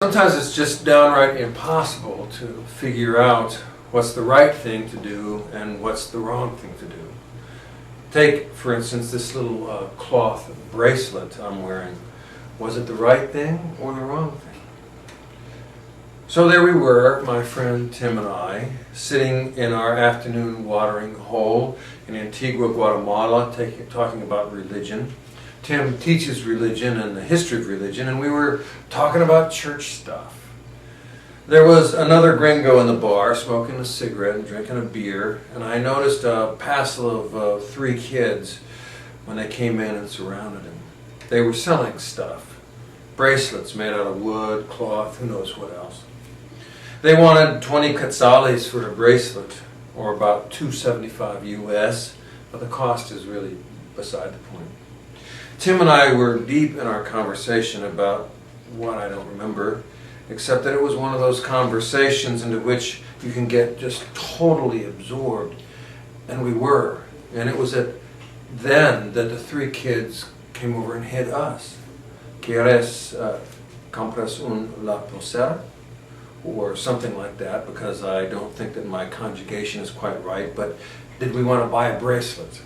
Sometimes it's just downright impossible to figure out what's the right thing to do and what's the wrong thing to do. Take, for instance, this little cloth bracelet I'm wearing. Was it the right thing or the wrong thing? So there we were, my friend Tim and I, sitting in our afternoon watering hole in Antigua, Guatemala, talking about religion. Tim teaches religion and the history of religion, and we were talking about church stuff. There was another gringo in the bar smoking a cigarette and drinking a beer, and I noticed a passel of 3 kids when they came in and surrounded him. They were selling stuff, bracelets made out of wood, cloth, who knows what else. They wanted 20 quetzales for a bracelet, or about $2.75 US, but the cost is really beside the point. Tim and I were deep in our conversation about what I don't remember, except that it was one of those conversations into which you can get just totally absorbed, and we were. And it was then that the 3 kids came over and hit us. ¿Quieres compras un la pulsera? Or something like that, because I don't think that my conjugation is quite right, but did we want to buy a bracelet?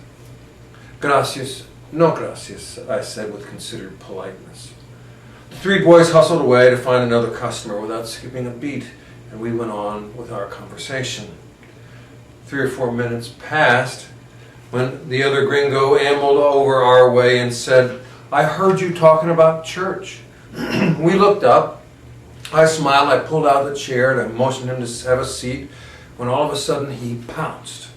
Gracias, no gracias, I said with considered politeness. The 3 boys hustled away to find another customer without skipping a beat, and we went on with our conversation. 3 or 4 minutes passed when the other gringo ambled over our way and said, "I heard you talking about church." We looked up. I smiled, I pulled out the chair and I motioned him to have a seat, when all of a sudden he pounced.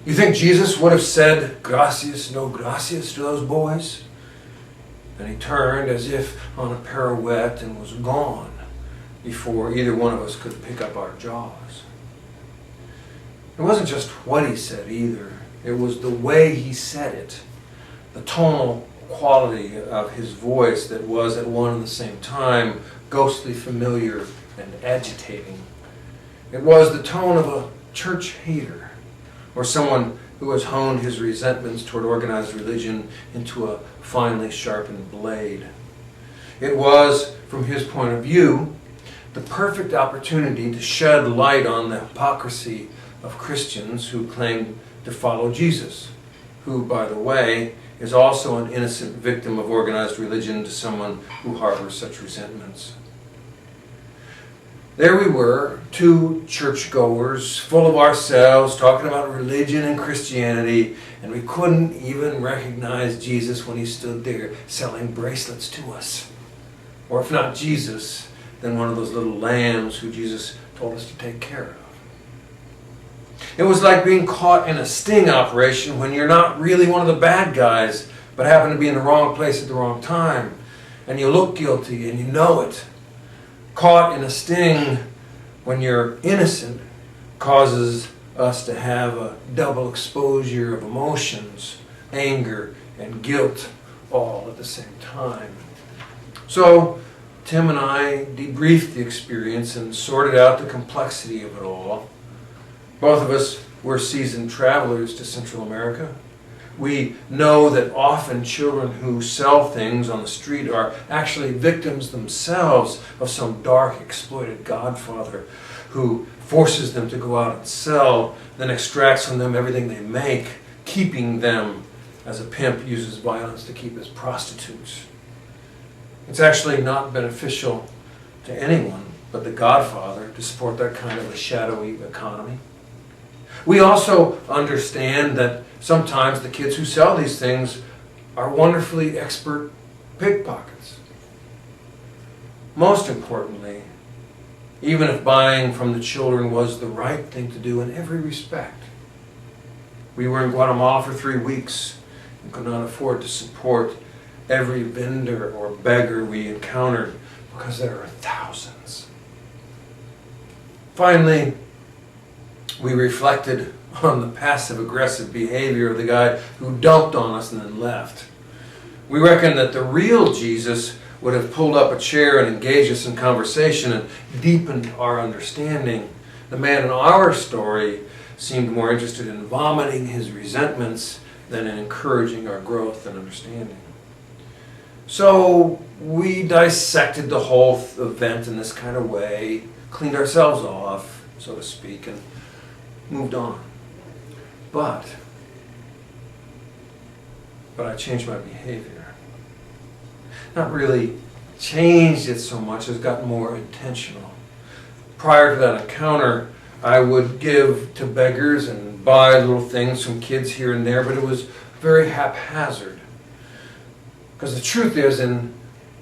"You think Jesus would have said gracias, no gracias to those boys?" And he turned as if on a pirouette and was gone before either one of us could pick up our jaws. It wasn't just what he said either. It was the way he said it, the tonal quality of his voice that was at one and the same time ghostly familiar and agitating. It was the tone of a church hater, or someone who has honed his resentments toward organized religion into a finely sharpened blade. It was, from his point of view, the perfect opportunity to shed light on the hypocrisy of Christians who claim to follow Jesus, who, by the way, is also an innocent victim of organized religion to someone who harbors such resentments. There we were, 2 churchgoers, full of ourselves, talking about religion and Christianity, and we couldn't even recognize Jesus when he stood there selling bracelets to us. Or if not Jesus, then one of those little lambs who Jesus told us to take care of. It was like being caught in a sting operation when you're not really one of the bad guys, but happen to be in the wrong place at the wrong time, and you look guilty and you know it. Caught in a sting when you're innocent causes us to have a double exposure of emotions, anger and guilt, all at the same time. So Tim and I debriefed the experience and sorted out the complexity of it all. Both of us were seasoned travelers to Central America. We know that often children who sell things on the street are actually victims themselves of some dark, exploited godfather who forces them to go out and sell, then extracts from them everything they make, keeping them as a pimp uses violence to keep his prostitutes. It's actually not beneficial to anyone but the godfather to support that kind of a shadowy economy. We also understand that sometimes the kids who sell these things are wonderfully expert pickpockets. Most importantly, even if buying from the children was the right thing to do in every respect, we were in Guatemala for 3 weeks and could not afford to support every vendor or beggar we encountered because there are thousands. Finally, we reflected on the passive-aggressive behavior of the guy who dumped on us and then left. We reckoned that the real Jesus would have pulled up a chair and engaged us in conversation and deepened our understanding. The man in our story seemed more interested in vomiting his resentments than in encouraging our growth and understanding. So we dissected the whole event in this kind of way, cleaned ourselves off, so to speak, and moved on. But I changed my behavior. Not really changed it so much as got more intentional. Prior to that encounter, I would give to beggars and buy little things from kids here and there, but it was very haphazard. Because the truth is, in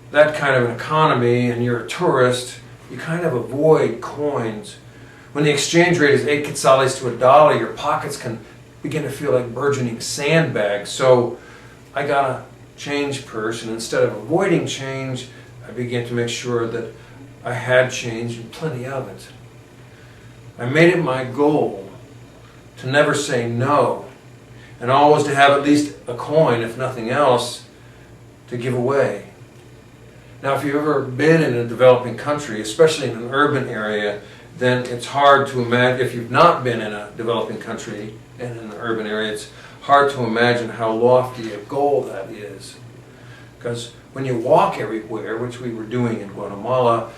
that kind of an economy, and you're a tourist, you kind of avoid coins. When the exchange rate is 8 quetzales to $1, your pockets can begin to feel like burgeoning sandbags. So I got a change purse, and instead of avoiding change, I began to make sure that I had change and plenty of it. I made it my goal to never say no, and always to have at least a coin, if nothing else, to give away. Now, if you've ever been in a developing country, especially in an urban area, then it's hard to imagine, if you've not been in a developing country and in an urban area, it's hard to imagine how lofty a goal that is. Because when you walk everywhere, which we were doing in Guatemala,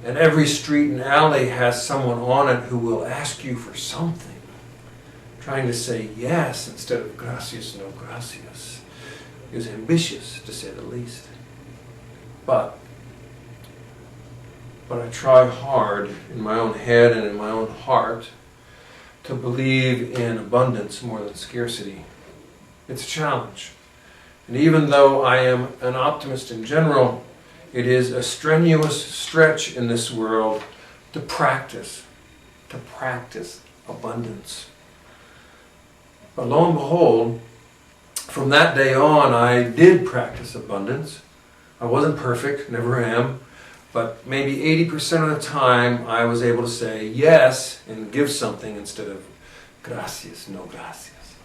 and every street and alley has someone on it who will ask you for something, trying to say yes instead of gracias, no gracias, is ambitious, to say the least. But I try hard in my own head and in my own heart to believe in abundance more than scarcity. It's a challenge. And even though I am an optimist in general, it is a strenuous stretch in this world to practice abundance. But lo and behold, from that day on, I did practice abundance. I wasn't perfect, never am, but maybe 80% of the time I was able to say yes and give something instead of gracias, no gracias.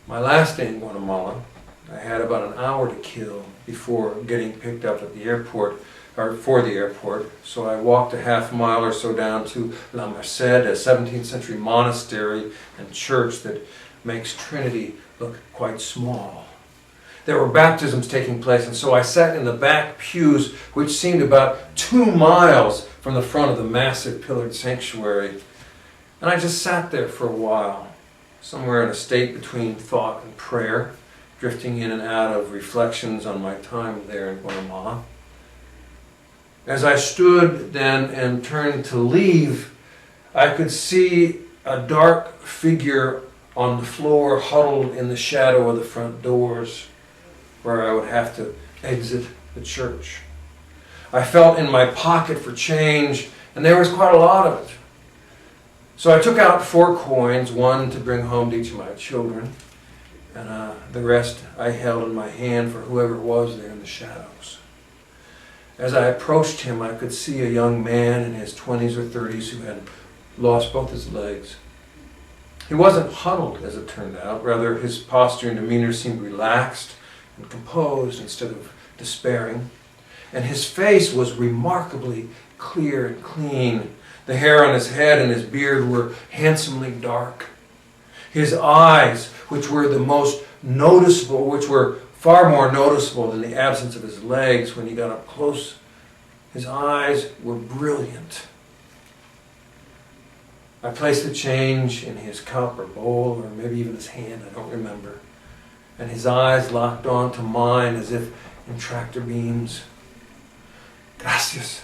My last day in Guatemala, I had about an hour to kill before getting picked up at the airport, or for the airport, so I walked a half mile or so down to La Merced, a 17th century monastery and church that makes Trinity look quite small. There were baptisms taking place, and so I sat in the back pews, which seemed about 2 miles from the front of the massive pillared sanctuary. And I just sat there for a while, somewhere in a state between thought and prayer, drifting in and out of reflections on my time there in Guatemala. As I stood then and turned to leave, I could see a dark figure on the floor, huddled in the shadow of the front doors, where I would have to exit the church. I felt in my pocket for change, and there was quite a lot of it. So I took out 4 coins, 1 to bring home to each of my children, and the rest I held in my hand for whoever it was there in the shadows. As I approached him, I could see a young man in his 20s or 30s who had lost both his legs. He wasn't huddled, as it turned out. Rather, his posture and demeanor seemed relaxed and composed instead of despairing. And his face was remarkably clear and clean. The hair on his head and his beard were handsomely dark. His eyes, which were the most noticeable, which were far more noticeable than the absence of his legs when he got up close, his eyes were brilliant. I placed the change in his cup or bowl, or maybe even his hand, I don't remember. And his eyes locked onto mine as if in tractor beams. Gracias.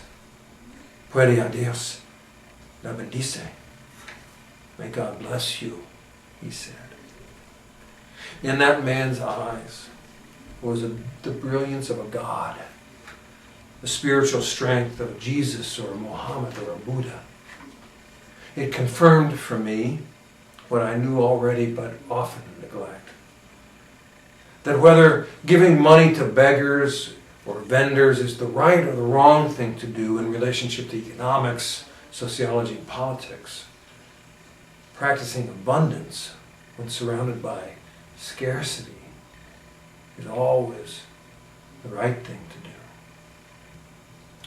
Puede a Dios la bendice. May God bless you, he said. In that man's eyes was the brilliance of a God, the spiritual strength of Jesus or Muhammad or a Buddha. It confirmed for me what I knew already but often neglect. That whether giving money to beggars or vendors is the right or the wrong thing to do in relationship to economics, sociology, and politics, practicing abundance when surrounded by scarcity is always the right thing to do.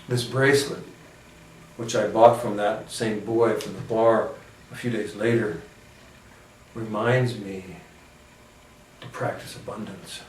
This bracelet, which I bought from that same boy from the bar a few days later, reminds me to practice abundance.